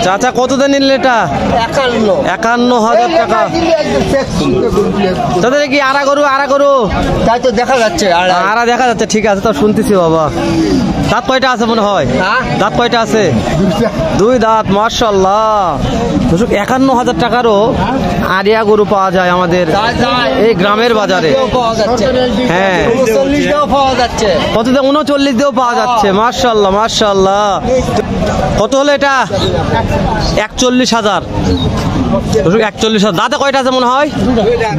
চাচা কত দিয়ে নিলেন এটা? 51,000 টাকা। তাদের কি আড়া গরু তাই তো দেখা যাচ্ছে, আড়া দেখা যাচ্ছে। ঠিক আছে, তো শুনতেছি বাবা। দাঁত কয়টা আছে মনে হয়? দাঁত কয়টা আছে? 2 দাঁত। মাশাআল্লাহ। 51,000 টাকারও আড়িয়া গরু পাওয়া যায় আমাদের এই গ্রামের বাজারে। হ্যাঁ, কত? 39 দিয়েও পাওয়া যাচ্ছে। মাশাআল্লাহ মাশাআল্লাহ। কত হলো এটা? 41,000। 41,000। দাঁতে কয়টা আছে মনে হয়?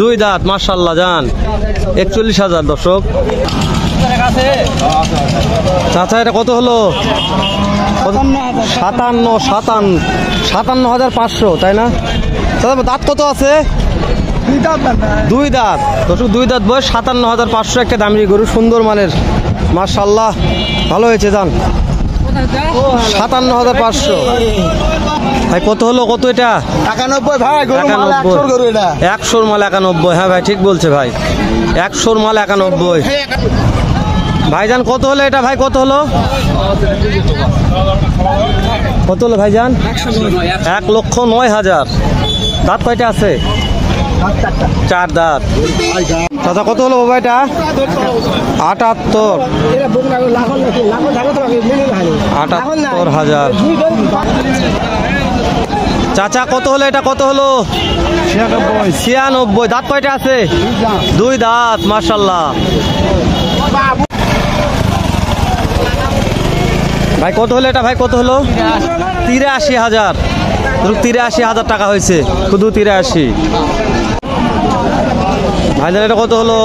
2 দাঁত। মাশাআল্লাহ। যান 41,000 দর্শক। চাচা এটা কত হলো? 57,500 তাই না? দাঁত কত আছে? 2 দাঁত দর্শক। 2 দাঁত বয়স। 57,500 একটা দামি গরু, সুন্দর মানের। মাশাআল্লাহ, ভালো হয়েছে। যান 57,500। ভাই কত হলো? কত এটা? 91 ভাই। 100 মাল 91। হ্যাঁ ভাই, ঠিক বলছে ভাই। 100 মাল 91। ভাইজান কত হলো এটা? ভাই কত হলো? কত হলো ভাইজান? 1,09,000। দাঁত কয়টা আছে? 4 দাঁত। দাদা কত হলো ভাইটা? 78,000। চাচা কত হলো এটা? কত হলো? 96। দাঁত কয়টা আছে? 2 দাঁত। মাশাআল্লাহ। ভাই কত হলো এটা? ভাই কত হলো? 83,000। 83,000 টাকা হয়েছে, শুধু 83। ভাইজান এটা কত হলো?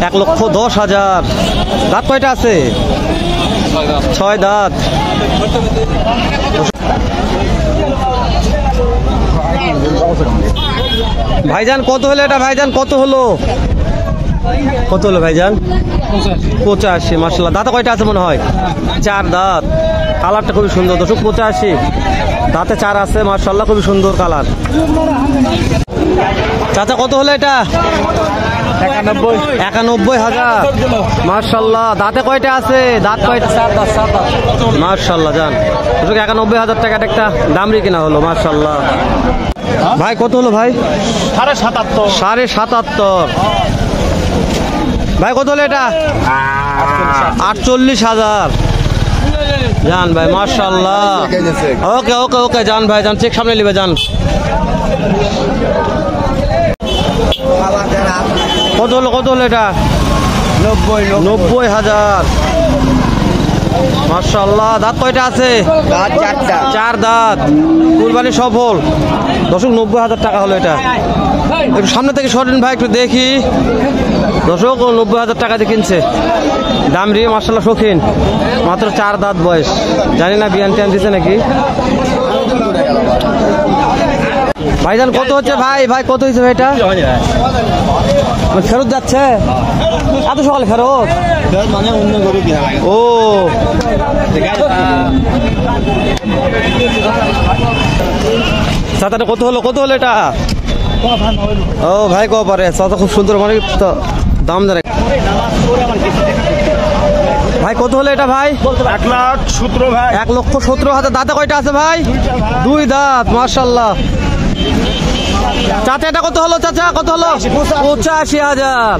1,10,000। দাঁত কয়টা আছে? 6 দাঁত। ভাইজান কত হলো এটা? ভাইজান কত হলো? কত হলো ভাইজান? 85। মাশাআল্লাহ। দাঁতে কয়টা আছে মনে হয়? 4 দাঁত। কালারটা খুবই সুন্দর দর্শক। 85 দাঁতে 4 আছে। মাশাআল্লাহ, খুবই সুন্দর কালার। চাচা কত হলো এটা? 91,000। মাশাআল্লাহ। দাঁতে কয়টা আছে? দাঁত কয়টা? 4 দাঁত। মাশাআল্লাহ। যান 91,000 টাকা একটা দামরি কিনা হলো। মাশাআল্লাহ। ভাই কত হলো ভাই? 77,500। ভাই কত হলো এটা? 48,000। যান ভাই মাশাআল্লাহ। ওকে ওকে ওকে। যান ভাই, যান চেক সামনে নিবে। যান কত হলো? কত হলো এটা? 90,000। মাশাআল্লাহ। দাঁত কয়টা আছে? 4 দাঁত। কুরবানি সফল দর্শক। 90,000 টাকা হলো এটা। একটু সামনে থেকে সরেন ভাই, একটু দেখি দর্শক। 90,000 টাকা দিয়ে কিনছে দামরি। মাশাআল্লাহ, শৌখিন। মাত্র 4 দাঁত বয়স। জানি না বিয়ান টিয়ান দিছে নাকি। ভাইজান কত হচ্ছে? ভাই ভাই কত হয়েছে ভাইটা? ফেরত যাচ্ছে এত সকালে? ফেরত ও। চাচাটা কত হলো? কত হলো এটা? ও ভাই কো পারে। চাচা খুব সুন্দর মানে দাম জানে। ভাই কত হলো এটা? ভাই 1,17,000 ভাই। 1,17,000। দাঁতে কয়টা আছে ভাই? 2 দাঁত। মাশাআল্লাহ। চাচা এটা কত হলো? চাচা কত হলো? 85,000।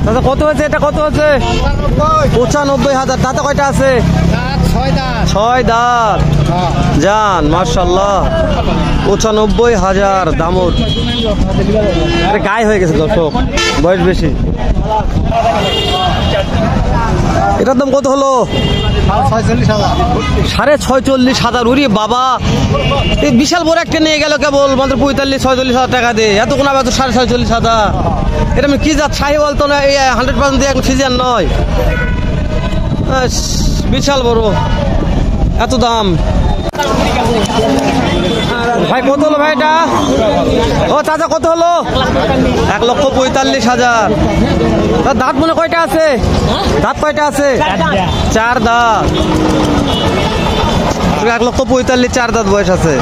চাচা কত হয়েছে এটা? কত হয়েছে? 95,000। দাঁতে কয়টা আছে? 6 দাঁত। যান মাশাআল্লাহ। 95,000 দামর। গায়ে হয়ে গেছে দর্শক, বয়স বেশি। এটার দাম কত হলো? 46,500। উরি বাবা, এই বিশাল বড় একটা নিয়ে গেল কেবল মাত্র 45-46,000 টাকা দিয়ে। এত কোন 46,500। এটা আমি কি জাত? শাহি বলতো না, এই 100% দিয়ে এখন ফিজিয়ান নয়। বিশাল বড়, এত দাম। ভাই কত হলো ভাই এটা? ও চাচা কত হলো? 1,45,000। দাঁত মনে কয়টা আছে? দাঁত কয়টা আছে? 4 দাঁত। 1,45,000 4 দাঁত বয়স আছে।